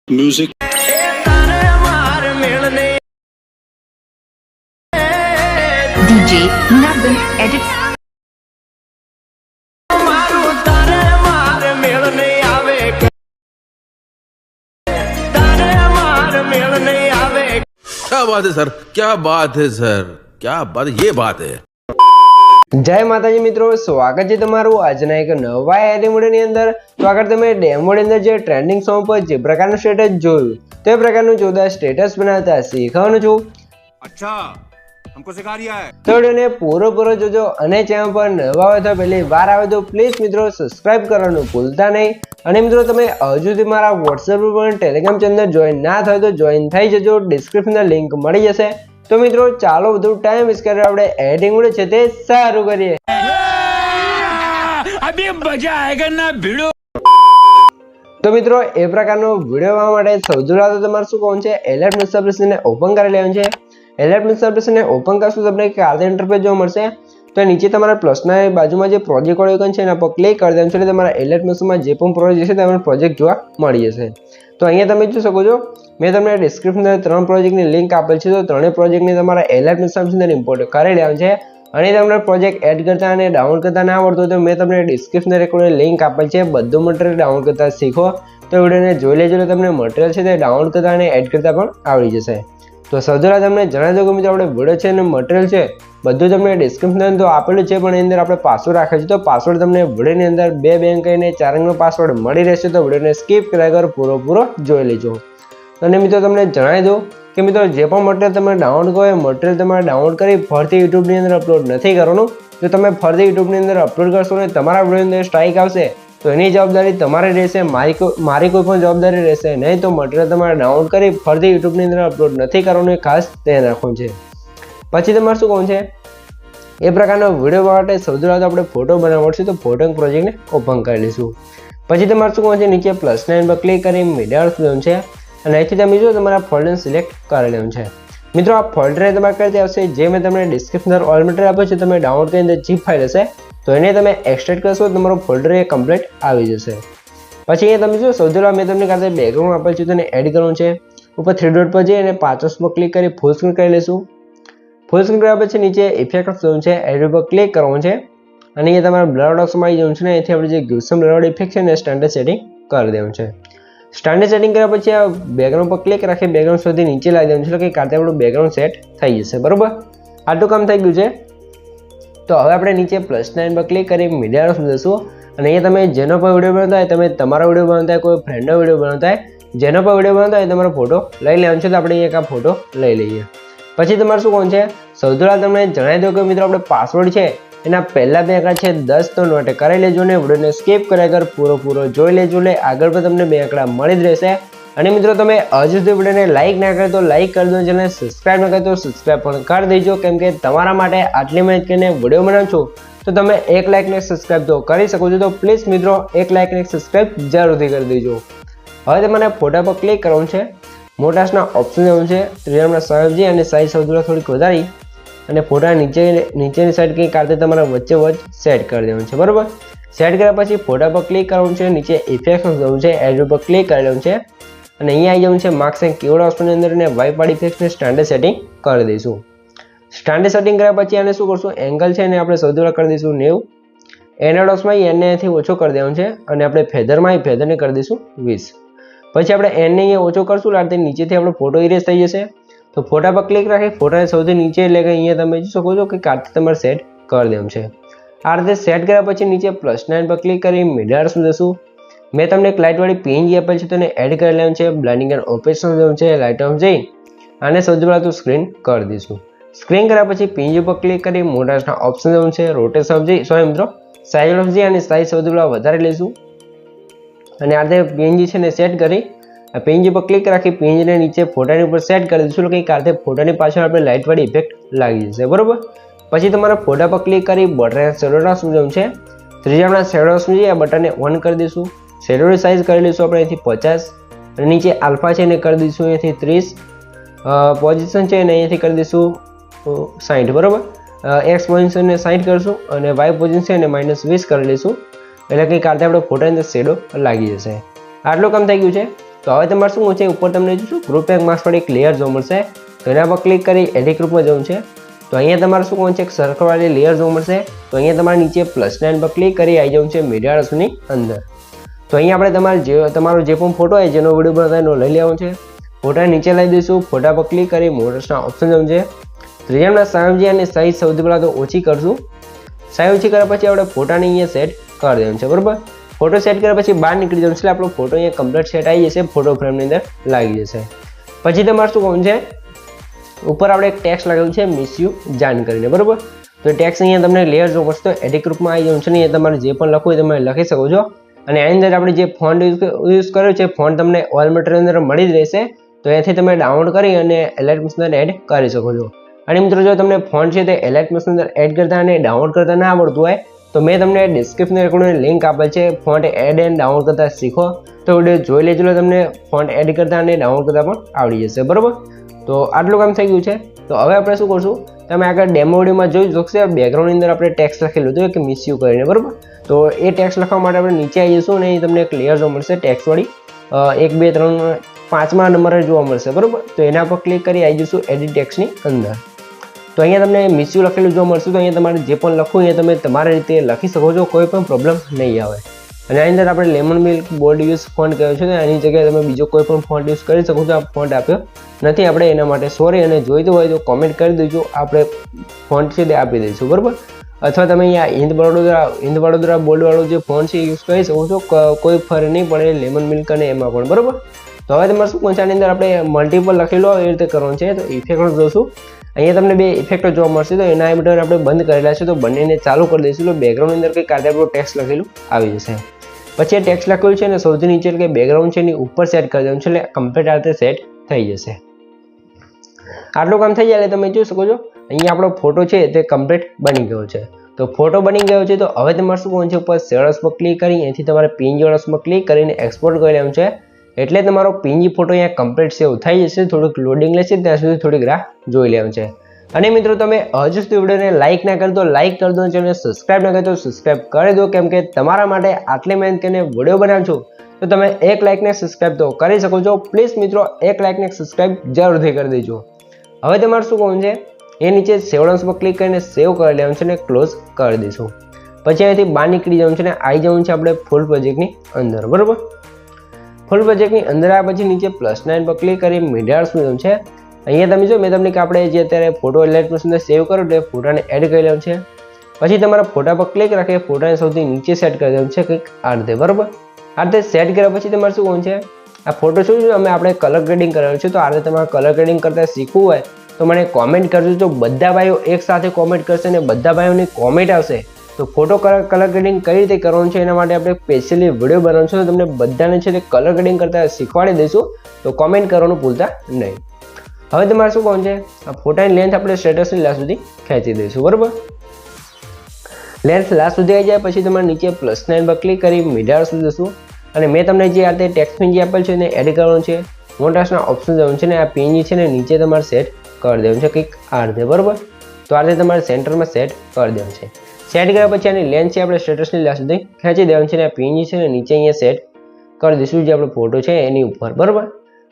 Music DJ Nagin edits. क्या बात है सर, क्या बात है सर, क्या बात है, ये बात है। જય માતાજી મિત્રો, સ્વાગત છે તમારું આજના એક નવા એનિમેની અંદર। તો આગળ તમે ડેમોની અંદર જે ટ્રેન્ડિંગ સોંગ પર જે પ્રકારનું સ્ટેટસ જોયું તે પ્રકારનું 14 સ્ટેટસ બનાવતા શીખવાનું છું। अच्छा, हमको सिखा रिया है। તો વિડિયોને પૂરો જોજો અને ચેનલ પર નવા હોય તો પહેલી વાર આવે તો પ્લીઝ મિત્રો સબસ્ક્રાઇબ કરવાનું ભૂલતા નહીં। અને મિત્રો તમે હજુ સુધી મારા WhatsApp પર પણ ટેલિગ્રામ ચેનલ જોઈન ના થાય તો જોઈન થઈ જજો, ડિસ્ક્રિપ્શનમાં લિંક મળી જશે। તો મિત્રો ચાલો વધુ ટાઈમ વેસ્ટ કરે આપણે એડિટિંગ વિડિયો છે તે સારું કરીએ। अभी मजा आएगा ना भिड़ो। તો મિત્રો એ પ્રકારનો વિડિયો બનાવવા માટે સૌથી પહેલા તો તમારે શું કરવાનું છે, એલર્ટ મિક્સ એપ્લિકેશનને ઓપન કરી લેવાનું છે। એલર્ટ મિક્સ એપ્લિકેશનને ઓપન કરશો તો તમને કાર્ડ ઇન્ટરફેસ જોવા મળશે। તો નીચે તમારા પ્લસના બાજુમાં જે પ્રોજેક્ટ વાળું આઇકન છે એના પર ક્લિક કરી દેવાનું છે એટલે તમારા એલર્ટ મિક્સમાં જે પણ પ્રોજેક્ટ છે તેનો પ્રોજેક્ટ જોવા મળી જશે। તો અહીંયા તમે જોઈ શકો છો મેં તમને ડિસ્ક્રિપ્શનમાં 3 પ્રોજેક્ટની લિંક આપેલ છે। તો ત્રણેય પ્રોજેક્ટને તમારા એલર્ટ મિક્સની અંદર ઇમ્પોર્ટ કરી લેવાનું છે। અને તમને પ્રોજેક્ટ એડ કરતા અને ડાઉનલોડ કરતા ના આવડતું તો મેં તમને ડિસ્ક્રિપ્શનમાં એક લિંક આપેલ છે, બધું મટીરિયલ ડાઉનલોડ કરતા શીખો। તો વિડીયોને જોઈ લેજો એટલે તમને મટીરિયલ છે તે ડાઉનલોડ કરતા અને એડ કરતા પણ આવડી જશે। તો સૌથી પહેલા તમને જણાવી દઉં કે મિત્રો આપણે વિડીયો છે અને મટીરિયલ છે બધું તમને ડિસ્ક્રિપ્શનમાં તો આપેલું છે, પણ એની અંદર આપણે પાસવર્ડ રાખે છે। તો પાસવર્ડ તમને વિડીયોની અંદર 2 બેંક અને 4 અંકનો પાસવર્ડ મળી રહેશે। તો વિડીયોને સ્કીપ કર્યા વગર પૂરો જોઈ લેજો। અને મિત્રો તમને જણાવી દઉં કે મિત્રો જે પણ મટીરિયલ તમે ડાઉનલોડ કરો એ મટીરિયલ તમારે ડાઉનલોડ કરી ફરીથી યુટ્યુબની અંદર અપલોડ નથી કરવાનું। જો તમે ફરીથી યુટ્યુબની અંદર અપલોડ કરશો ને તમારા વિડીયોની અંદર સ્ટ્રાઇક આવશે તો એની જવાબદારી તમારી રહેશે, મારી કોઈ પણ જવાબદારી રહેશે નહીં। તો મટીરિયલ તમારે ડાઉનલોડ કરી ફરીથી યુટ્યુબની અંદર અપલોડ નથી કરવાનું, એ ખાસ ધ્યાન રાખવાનું છે। પછી તમારે શું કરવાનું છે, એ પ્રકારનો વિડીયો માટે સૌથી પહેલાં આપણે ફોટો બનાવવો પડશે। તો ફોટો પ્રોજેક્ટને ઓપન કરી લઈશું। પછી તમારે શું કરવાનું છે, નીચે પ્લસ નાઇન પર ક્લિક કરી મીડિયા લેવાનું છે અને અહીંથી તમે જો તમારા ફોલ્ડર સિલેક્ટ કરી લેવાનું છે। મિત્રો આ ફોલ્ડર તમારે કઈ આવશે જે મેં તમને ડિસ્ક્રિપ્શન ઓલ મટીરિયલ આપ્યું છે, તમે ડાઉનલોડ કરીને અંદર zip ફાઇલ હશે તો એને તમે એક્સટ્રેક્ટ કરશો તમારો ફોલ્ડર એ કમ્પ્લીટ આવી જશે। પછી અહીંયા તમે જો સૌથી પહેલાં મેં તમને કાલે બેકગ્રાઉન્ડ આપેલ છે તેને એડ કરવાનું છે। ઉપર 3 ડોટ પર જઈ અને 5 પર ક્લિક કરી ફૂલ સ્ક્રીન કરી લઈશું। ફૂલ સ્ક્રીન કર્યા પછી નીચે ઇફેક્ટ જવાનું છે, એડ પર ક્લિક કરવાનું છે અને અહીંયા તમારા બ્લર ઓપ્શનમાં આવી જવાનું છે ને અહીંથી આપણે જે ગ્યુસમ બ્લર ઇફેક્ટ છે ને સ્ટાન્ડર્ડ સેટિંગ કરી દેવાનું છે। સ્ટાન્ડર્ડ સેટિંગ કર્યા પછી આ બેકગ્રાઉન્ડ પર ક્લિક રાખી બેકગ્રાઉન્ડ સુધી નીચે લાવી દેવાનું છે એટલે કે કાતે આપણું બેકગ્રાઉન્ડ સેટ થઈ જશે। બરોબર, આટલું કામ થઈ ગયું છે। તો હવે આપણે નીચે પ્લસ નાઇન પર ક્લિક કરી મીડિયા જઈશું અને અહીંયા તમે જેનો પર વિડીયો બનાવતા હોય, તમે તમારો વિડીયો બનાવતા હોય, કોઈ ફ્રેન્ડનો વિડીયો બનાવતા હોય, જેનો પર વિડીયો બનાવતા હોય તમારો ફોટો લઈ લેવાનો છે। તો આપણે અહીંયા એક ફોટો લઈ લઈએ। પછી તમારે શું કરવાનું છે, સૌથી પહેલાં તમને જણાવી દઉં કે મિત્રો આપણે પાસવર્ડ છે એના પહેલા 2 આંકડા છે 10 તો નોટ કરી લેજો ને વિડીયોને સ્કીપ કર્યા વગર પૂરો જોઈ લેજો એટલે આગળ પણ તમને 2 આંકડા મળી જ રહેશે। અને મિત્રો તમે હજુ સુધી વિડીયોને લાઇક ના કરે તો લાઇક કરી દો, ચેનલ સબસ્ક્રાઇબ ના કરે તો સબસ્ક્રાઇબ પણ કરી દેજો, કેમ કે તમારા માટે આટલી મહેનત કરીને વિડીયો બનાવું છું તો તમે 1 લાઇક ને સબસ્ક્રાઇબ તો કરી શકો છો। તો પ્લીઝ મિત્રો 1 લાઇક ને સબસ્ક્રાઇબ જરૂરથી કરી દેજો। હવે તમારે ફોટા પર ક્લિક કરવાનું છે, મોટાસના ઓપ્શન જવાનું છે, ત્રિકોણના સાઈઝ અને સાઈઝ સૌથી થોડીક વધારી અને ફોટા નીચેની સાઈડ કંઈ કાઢતે તમારા વચ્ચે સેટ કરી દેવાનું છે। બરોબર, સેટ કર્યા પછી ફોટા પર ક્લિક કરવાનું છે, નીચે ઇફેક્ટ જવાનું છે, એડ પર ક્લિક કરી લેવાનું છે અને અહીંયા આવી જવાનું છે માર્ક્સ એન્ડ કીવર્ડ ઓપ્શનની અંદર અને વાઇટ પાર્ટ ઇફેક્ટને સ્ટાન્ડર્ડ સેટિંગ કરી દઈશું। સ્ટાન્ડર્ડ સેટિંગ કર્યા પછી આને શું કરશું, એંગલ છે એને આપણે સૌથી પહેલાં કરી દઈશું 90, એનડ ઓપ્શનમાં એનથી ઓછો કરી દેવાનું છે અને આપણે ફેધરને કરી દઈશું 20। પછી આપણે એનને અહીંયા ઓછો કરશું એટલે નીચેથી આપણો ફોટો ઇરેઝ થઈ જશે। તો ફોટા પર ક્લિક રાખી ફોટાને સૌથી નીચે એટલે કે અહીંયા તમે જોઈ શકો છો કે કાઢતે તમારે સેટ કરી દેવાનું છે। આ રીતે સેટ કર્યા પછી નીચે પ્લસ 9 પર ક્લિક કરી મીડિયા જઈશું। મેં તમને એક લાઇટવાળી પીએનજી આપેલ છે તેને એડ કરી લેવાનું છે, બ્લેન્ડિંગ એન્ડ ઓપરેશન જવાનું છે, લાઇટ ઓફ જઈ આને સૌથી પહેલાં તો સ્ક્રીન કરી દઈશું। સ્ક્રીન કર્યા પછી પીએનજી પર ક્લિક કરી મોટાસના ઓપ્શન જવાનું છે, રોટેશન ઓફ જઈ મિત્રો સાઇઝ ઓફ જઈ અને સાઇઝ સૌથી પહેલાં વધારી લઈશું અને આ રીતે પીએનજી છે ને સેટ કરી પીએનજી પર ક્લિક રાખી પીએનજીને નીચે ફોટાની ઉપર સેટ કરી દઈશું કે કાતે ફોટાની પાછળ આપણે લાઇટવાળી ઇફેક્ટ લાગી જશે। બરોબર, પછી તમારા ફોટા પર ક્લિક કરી બટન શેડોના જવાનું છે, ત્રીજાના શેડો છે આ બટનને ઓન કરી દઈશું। શેડોની સાઇઝ કરી લઈશું આપણે અહીંથી 50 અને નીચે આલ્ફા છે એને કરી દઈશું અહીંથી 30, પોઝિશન છે એને અહીંયાથી કરી દઈશું 60। બરોબર, એક્સ પોઝિશનને 60 કરીશું અને વાય પોઝિશન છે એને -20 કરી લઈશું એટલે કે કાતે આપણે ફોટાની અંદર શેડો લાગી જશે। આટલું કામ થઈ ગયું છે। તો હવે તમારે શું છે, ઉપર તમને જોશું ગ્રુપ એક માર્ક્સવાળી એક લેયર જોવા મળશે. તો એના પર ક્લિક કરી એડિટ ગ્રુપમાં જવું છે. તો અહીંયા તમારે શું છે, એક સર્કલવાળી લેયર જોવા મળશે. તો અહીંયા તમારે નીચે +9 પર ક્લિક કરી આવી જવું છે મીડિયા રસની અંદર. તો અહીંયા આપણે તમારો જે પણ ફોટો હોય જેનો વિડીયો બનાવતા એનો લઈ લેવાનો છે. ફોટા નીચે લઈ દઈશું. ફોટા પર ક્લિક કરી મોટર્સના ઓપ્શન જવું છે. ત્રીજામાં સાઈઝ અને સાઈઝ સૌથી પહેલાં તો ઓછી કરશું. સાઈઝ ઓછી કર્યા પછી આપણે ફોટાને અહીંયા સેટ કરી દેવાનું છે, બરાબર. ફોટો સેટ કર્યા પછી બહાર નીકળી જવાનું છે. આપણો ફોટો અહીંયા કમ્પ્લીટ સેટ આવી જશે, ફોટો ફ્રેમની અંદર લાગી જશે. પછી તમારે શું કરવાનું છે, ઉપર આપણે એક ટેક્સ્ટ લખેલું છે મિસ યુ જાન કરીને, બરાબર. તો ટેક્સ્ટ અહીંયા તમને લેયર જોવા મળશે. તો એડિટ ગ્રુપમાં આવી જવાનું છે ને, અહીંયા તમારે જે પણ લખવું હોય તમે લખી શકો છો. અને એની અંદર આપણે જે ફોન્ટ યુઝ કર્યો છે, ફોન્ટ તમને ઓલ મટીરિયલ અંદર મળી જ રહેશે. તો અહીંથી તમે ડાઉનલોડ કરી અને એલાઇટમેન્ટ્સ અંદર એડ કરી શકો છો. અને મિત્રો જો તમને ફોન્ટ છે તે એલાઇટમેન્ટ્સ અંદર એડ કરતા અને ડાઉનલોડ કરતા ના આવડતું હોય તો મેં તમને ડિસ્ક્રિપ્શન રેકોર્ડની લિંક આપેલ છે, ફોન્ટ એડ એન્ડ ડાઉનલોડ કરતા શીખો. તો વિડીયો જોઈ લેજો, તમને ફોન્ટ એડ કરતા અને ડાઉનલોડ કરતા પણ આવડી જશે, બરાબર. તો આટલું કામ થઈ ગયું છે. તો હવે આપણે શું કરશું, તમે આગળ ડેમો વિડીયોમાં જોઈ શકશો, બેકગ્રાઉન્ડની અંદર આપણે ટેક્સ્ટ લખેલું હતું કે મિસ યુ કરીને, બરાબર. તો એ ટેક્સ્ટ લખવા માટે આપણે નીચે આવી જઈશું અને તમને એક લેયર જોવા મળશે ટેક્સ્ટવાળી, 1 2 3 5મા નંબરે જોવા મળશે, બરાબર. તો એના પર ક્લિક કરી આવી જઈશું એડિટ ટેક્સ્ટની અંદર. તો અહીંયા તમને મિસ યુ લખેલું જોવા મળશે. તો અહીંયા તમારે જે પણ લખવું એ તમે તમારી રીતે લખી શકો છો, કોઈ પણ પ્રોબ્લેમ નહીં આવે. અને આની અંદર આપણે lemon milk bold use font કહ્યું છે, એની જગ્યાએ તમે બીજો કોઈ પણ ફોન્ટ યુઝ કરી શકો છો. આ ફોન્ટ આપ્યો નથી આપણે, એના માટે સોરી. અને જોઈતું હોય તો કોમેન્ટ કરી દેજો, આપણે ફોન્ટ છે તે આપી દઈશું, બરાબર. અથવા તમે અહીંયા હિન્દ વડોદરા બોલ્ડવાળું જે ફોન્ટ છે યુઝ કરી શકો છો, કોઈ ફરક નહીં પડે લેમન મિલ્ક અને એમાં પણ, બરાબર. તો હવે તમારે શું છે, આની અંદર આપણે મલ્ટિપલ લખેલો એ રીતે કરવાનું છે. તો ઇફેક્ટ જોશું, અહીંયા તમને 2 ઇફેક્ટો જોવા મળશે. તો એના બટન આપણે બંધ કરેલા છે, તો બંનેને ચાલુ કરી દઈશું. તો બેકગ્રાઉન્ડની અંદર કંઈક કાલે આપણું ટેક્સ્ટ લખેલું આવી જશે. પછી એ ટેક્સ્ટ લખેલું છે અને સૌથી નીચે કે બેકગ્રાઉન્ડ છે એની ઉપર સેટ કરી દેવાનું છે, એટલે કમ્પ્લીટ આ રીતે સેટ થઈ જશે. આટલું કામ થઈ જાય એટલે તમે જોઈ શકો છો અહીંયા આપણો ફોટો છે તે કમ્પ્લીટ બની ગયો છે. તો ફોટો બની ગયો છે. તો હવે તમારે શું કરવાનું છે, ઉપર સેવડસ પર ક્લિક કરી અહીંથી તમારે પીએનજી વાળા ક્લિક કરીને એક્સપોર્ટ કરી લેવાનું છે. એટલે તમારો પીએનજી ફોટો અહીંયા કમ્પ્લીટ સેવ થઈ જશે. થોડુંક લોડિંગ લેશે, ત્યાં સુધી થોડીક રાહ જોઈ લેવાનું છે. અને મિત્રો તમે હજુ સુધી વિડીયોને લાઇક ના કરી તો લાઇક કરી દો, ચેનલને સબસ્ક્રાઇબ ના કરી તો સબસ્ક્રાઇબ કરી દો, કેમ કે તમારા માટે આટલી મહેનત કરીને વિડીયો બનાવું છું તો તમે 1 લાઇક ને સબસ્ક્રાઇબ તો કરી શકો છો. પ્લીઝ મિત્રો 1 લાઇક ને સબસ્ક્રાઇબ જરૂરથી કરી દેજો. હવે તમારે શું કરવાનું છે, એ નીચે સેવડન્સ પર ક્લિક કરીને સેવ કરી લેવાનું છે અને ક્લોઝ કરી દઈશું. પછી અહીંથી બહાર નીકળી જવાનું છે અને આવી જવાનું છે આપણે ફૂલ પ્રોજેક્ટની અંદર, બરાબર. ફૂલ પ્રોજેક્ટની અંદર આવ્યા પછી નીચે +9 પર ક્લિક કરી મીડિયા જવાનું છે. અહીંયા તમે જો મેં તમને કે આપણે જે અત્યારે ફોટો એલાઇટમેન્ટ્સ અંદર સેવ કરો એટલે ફોટાને એડ કરી લેવાનું છે. પછી તમારા ફોટા પર ક્લિક રાખી ફોટાને સૌથી નીચે સેટ કરી દેવાનું છે, કંઈક આ રીતે, બરાબર. આ રીતે સેટ કર્યા પછી તમારે શું કરવાનું છે, આ ફોટો શું છે આપણે કલર ગ્રેડિંગ કરવાનું છે. તો આ રીતે તમારે કલર ગ્રેડિંગ કરતાં શીખવું હોય તો મને કોમેન્ટ કરજો. જો બધા ભાઈઓ એક સાથે કોમેન્ટ કરશે અને બધા ભાઈઓની કોમેન્ટ આવશે તો ફોટો કલર ગ્રેડિંગ કઈ રીતે કરવાનું છે એના માટે આપણે સ્પેશિયલી વિડીયો બનાવવાનું છે. તો તમને બધાને છે તે કલર ગ્રેડિંગ કરતાં શીખવાડી દઈશું. તો કોમેન્ટ કરવાનું ભૂલતા નહીં. હવે તમારે શું કરવાનું છે, આ ફોટાની લેન્થ આપણે સ્ટેટસની લાસ્ટ સુધી ખેંચી દઈશું, બરાબર. લેન્થ લાસ્ટ સુધી આવી જાય પછી તમારે નીચે +9 પર ક્લિક કરી મીડિયા સુધી જશું અને મેં તમને જે આ રીતે ટેક્સ્ટ જે આપેલ છે એને એડ કરવાનું છે. મોટાસના ઓપ્શન જવાનું છે ને આ પીએનજી છે ને નીચે તમારે સેટ કરી દેવાનું છે, કંઈક આ રીતે, બરાબર. તો આ રીતે તમારે સેન્ટરમાં સેટ કરી દેવાનું છે. સેટ કર્યા પછી આની લેન્થ છે આપણે સ્ટેટસની લાસ્ટ સુધી ખેંચી દેવાનું છે ને આ પીએનજી છે ને નીચે અહીંયા સેટ કરી દઈશું જે આપણો ફોટો છે એની ઉપર, બરાબર.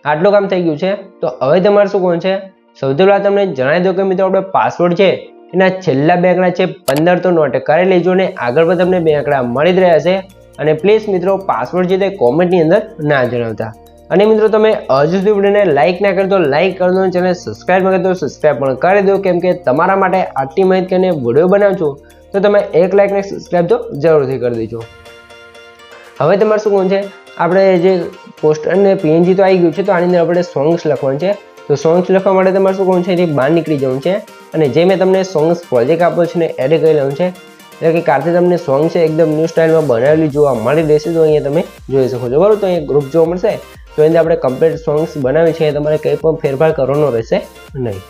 આટલું કામ થઈ ગયું છે. તો હવે તમારે શું કરવાનું છે, સૌથી પહેલાં તમને જણાવી દો કે મિત્રો આપણે પાસવર્ડ છે એના છેલ્લા 2 આંકડા છે 15 તો નોટ કરી લેજો ને આગળ પણ તમને 2 આંકડા મળી જ રહ્યા છે. અને પ્લીઝ મિત્રો પાસવર્ડ છે તે કોમેન્ટની અંદર ના જણાવતા. અને મિત્રો તમે હજુ સુધી વિડીયોને લાઇક ના કરી તો લાઇક કરી દો, ચેનલ સબસ્ક્રાઇબ ન કરી તો સબસ્ક્રાઇબ પણ કરી દો, કેમ કે તમારા માટે આટલી મહેનત કરીને વિડીયો બનાવું છું તો તમે 1 લાઇક ને સબસ્ક્રાઇબ તો જરૂરથી કરી દેજો. હવે તમારે શું કરવાનું છે, આપણે જે પોસ્ટર અને પીએનજી તો આવી ગયું છે. તો આની અંદર આપણે સોંગ્સ લખવાનું છે. તો સોંગ્સ લખવા માટે તમારે શું કરવાનું છે, એથી બહાર નીકળી જવાનું છે અને જે મેં તમને સોંગ્સ પ્રોજેક્ટ આપ્યો છે ને એડ કરી લેવાનું છે. એટલે કે કારતે તમને સોંગ છે એકદમ ન્યૂ સ્ટાઇલમાં બનાવેલી જોવા મળી રહેશે. તો અહીંયા તમે જોઈ શકો છો, બરાબર. તો અહીંયા ગ્રુપ જોવા મળશે. તો એની આપણે કમ્પ્લીટ સોંગ્સ બનાવી છે, તમારે કંઈ પણ ફેરફાર કરવાનો રહેશે નહીં.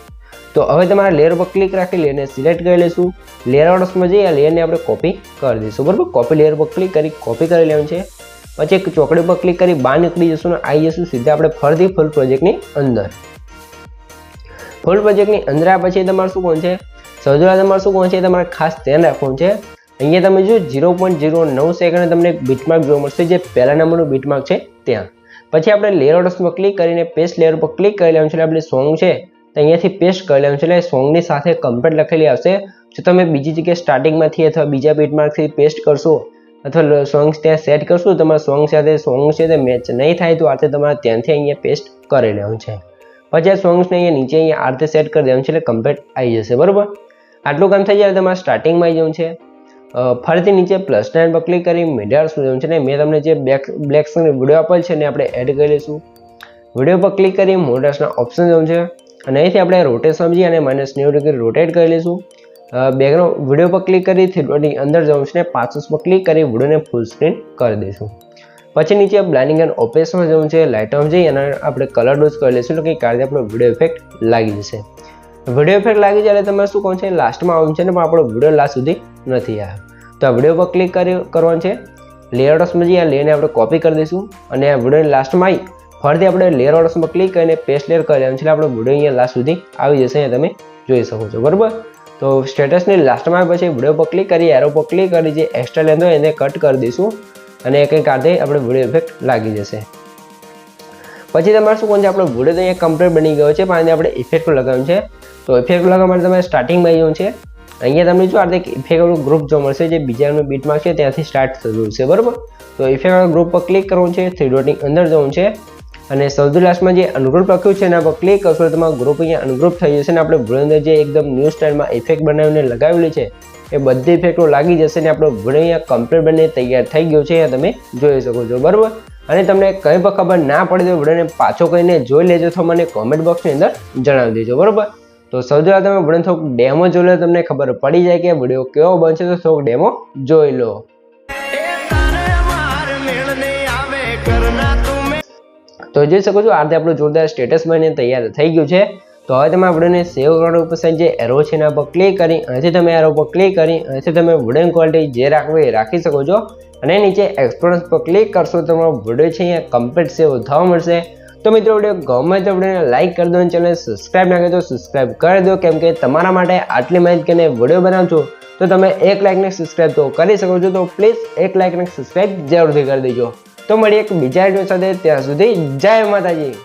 તો હવે તમારે લેયર પર ક્લિક રાખી લેયરને સિલેક્ટ કરી લઈશું. લેયર ઓર્ડર્સમાં જઈ આ લેયરને આપણે કોપી કરી દઈશું, બરાબર. કોપી લેયર પર ક્લિક કરી કોપી કરી લેવાનું છે. પછી એક ચોકડી પર ક્લિક કરી બહાર નીકળી જશું અને આવી જશું સીધા આપણે ફરીથી ફૂલ પ્રોજેક્ટની અંદર. ફૂલ પ્રોજેક્ટની અંદર આવ્યા પછી તમારે શું કરવાનું છે, સૌથી પહેલાં તમારે શું કરવાનું છે, તમારે ખાસ ધ્યાન રાખવાનું છે. અહીંયા તમે જો 0.09 સેકન્ડ તમને બીટમાર્ક જોવા મળશે, જે પહેલા નંબરનું બીટમાર્ક છે ત્યાં. પછી આપણે લેયર ઓપ્શનમાં ક્લિક કરીને પેસ્ટ લેયર પર ક્લિક કરી લેવાનું છે. એટલે આપણે સોંગ છે તો અહીંયાથી પેસ્ટ કરી લેવાનું છે. એટલે સોંગની સાથે કમ્પ્લીટ લખેલી આવશે. જો તમે બીજી જગ્યાએ સ્ટાર્ટિંગમાંથી અથવા બીજા બીટમાંથી પેસ્ટ કરશો અથવા સોંગ્સ ત્યાં સેટ કરશો તો તમારા સોંગ સાથે સોંગ છે તે મેચ નહીં થાય તો આ રીતે તમારે ત્યાંથી અહીંયા પેસ્ટ કરી લેવાનું છે. પછી આ સોંગ્સને અહીંયા નીચે અહીંયા આ રીતે સેટ કરી દેવાનું છે. એટલે કમ્પ્લીટ આવી જશે. બરાબર, આટલું કામ થઈ જાય તમારે સ્ટાર્ટિંગમાં આવી જવું છે. ફરીથી નીચે પ્લસ નાઇન પર ક્લિક કરી મીડિયા શું જવું છે ને મેં તમને જે બ્લેક સ્ક્રીન વિડીયો આપેલ છે ને આપણે એડ કરી લઈશું. વિડીયો પર ક્લિક કરી મોડર્સના ઓપ્શન જવું છે અને અહીંથી આપણે રોટેટ સમજી અને -90° રોટેટ કરી લઈશું. બેકગ્રાઉન્ડ વિડીયો પર ક્લિક કરી થિયેટરની અંદર જવું છે ને 500 પર ક્લિક કરી વિડીયોને ફૂલ સ્ક્રીન કરી દઈશું. પછી નીચે બ્લાઇન્ડિંગ એન્ડ ઓપેસમાં જવું છે, લાઇટમાં જઈ અને આપણે કલર ડોઝ કરી લઈશું. એટલે કે કારણે આપણો વિડીયો ઇફેક્ટ લાગી જશે. વિડીયો ઇફેક્ટ લાગી જાય એટલે તમારે શું કહું છે લાસ્ટમાં આવવાનું છે ને પણ આપણો વિડીયો લાસ્ટ સુધી નથી આવ્યો. તો આ વિડીયો પર ક્લિક કરવાનું છે. લેયર ઓપ્શનમાં જઈ આ લેયરને આપણે કોપી કરી દઈશું અને આ વિડીયોની લાસ્ટમાં આવી ફરીથી આપણે લેયર ઓપ્શનમાં ક્લિક કરીને પેસ્ટ લેયર કરી લેવાનું છે. આપણો વિડીયો અહીંયા લાસ્ટ સુધી આવી જશે. અહીંયા તમે જોઈ શકો છો. બરાબર, તો સ્ટેટસની લાસ્ટમાં આવે પછી વિડીયો પર ક્લિક કરી એરો પર ક્લિક કરી જે એક્સ્ટ્રા લેન્થ હોય એને કટ કરી દઈશું અને કંઈક આ રીતે આપણે વિડીયો ઇફેક્ટ લાગી જશે. પછી તમારે શું કહું છે આપણો વિડીયો તો અહીંયા કમ્પ્લીટ બની ગયો છે પણ આપણે ઇફેક્ટ લગાવવાનું છે. તો ઇફેક્ટ લગાવવા માટે તમારે સ્ટાર્ટિંગમાં આવી જવું છે. અહીંયા તમને જો આ રીતે ઇફેક્ટ ગ્રુપ જોવા મળશે જે બીજા બીટમાં છે ત્યાંથી સ્ટાર્ટ થતું છે. બરાબર, તો ઇફેક્ટ ગ્રુપ પર ક્લિક કરવાનું છે, થ્રી ડોટની અંદર જવું છે અને સૌથી લાસ્ટમાં જે અનગ્રુપ લખ્યું છે એના પર ક્લિક કરશો તો તમારો ગ્રુપ અહીંયા અનગ્રુપ થઈ જશે અને આપણે વિડીયો અંદર જે એકદમ ન્યૂ સ્ટાઇલમાં ઇફેક્ટ બનાવીને લગાવેલી છે એ બધી ઇફેક્ટો લાગી જશે અને આપણો વિડીયો અહીંયા કમ્પ્લીટ બની તૈયાર થઈ ગયો છે. તમે જોઈ શકો છો. બરાબર, અને તમને કંઈ પણ ખબર ના પડે તો વિડીયોને પાછો કહીને જોઈ લેજો તો મને કોમેન્ટ બોક્સની અંદર જણાવી દેજો. બરાબર, તો સૌથી પહેલાં તમે વિડીયો થોડુંક ડેમો જોઈ લો તમને ખબર પડી જાય કે વિડીયો કેવો બનશે. તો થોડુંક ડેમો જોઈ લો. તો જોઈ શકો છો આ રીતે આપણું જોરદાર સ્ટેટસ બનીને તૈયાર થઈ ગયું છે. તો હવે તમે આ વિડીયોને સેવ કરવાનું પસંદ જે એરો છે એના પર ક્લિક કરી અહીંથી તમે એરો પર ક્લિક કરી અહીંથી તમે વિડીયો ક્વોલિટી જે રાખવી એ રાખી શકો છો અને નીચે એક્સપ્લોરન્સ પર ક્લિક કરશો તો તમારો વિડીયો છે અહીંયા કમ્પ્લીટ સેવ થવા મળશે. તો મિત્રો વિડીયો ગમે તો વિડીયોને લાઇક કરી દો અને ચેનલ સબસ્ક્રાઇબ ના કરી તો સબસ્ક્રાઇબ કરી દો કેમ કે તમારા માટે આટલી માહિતી કરીને વિડીયો બનાવું છું તો તમે 1 લાઇક ને સબસ્ક્રાઇબ તો કરી શકો છો. તો પ્લીઝ 1 લાઇક ને સબસ્ક્રાઇબ જરૂરથી કરી દેજો. તો મળીએ એક બીજા વિડીયો સાથે. ત્યાં સુધી જય માતાજી.